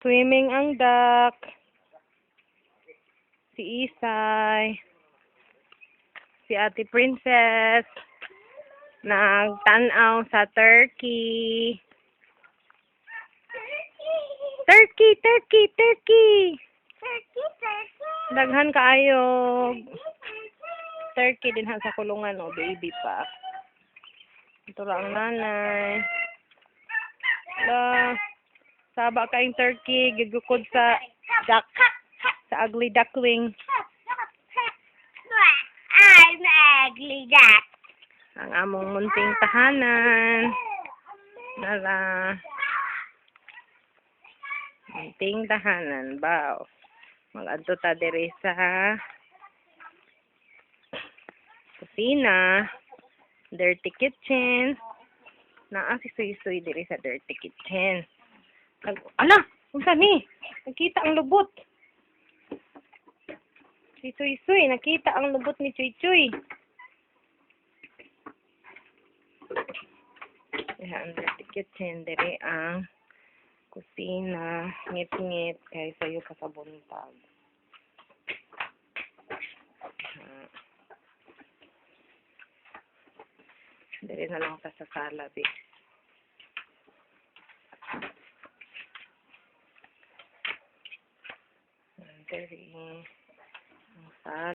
Swimming ang duck. Si Isay. Si Ate Princess. Nagtanaw sa turkey. Turkey, turkey, turkey. Daghan kaayo. Turkey din sa kulungan, o baby pa. Ito lang nanay. Saba kaing turkey, gigukod sa duck. Sa ugly duckling. I'm ugly duck. Ang among munting tahanan. Nala. Munting tahanan, baw. Mag-adto ta diri sa kusina. Dirty kitchen. Naa si Suy-Suy diri sa dirty kitchen. Ala! Unsa ni? Nakita ang lubot. Si Suy-Suy, nakita ang lubot ni Chuy-Chuy. Ang dirty kitchen diri ang kusina. Ngit-ngit kay sayo pa sa buntag. Diri na lang ta sa sala, bi. Diri ang sala.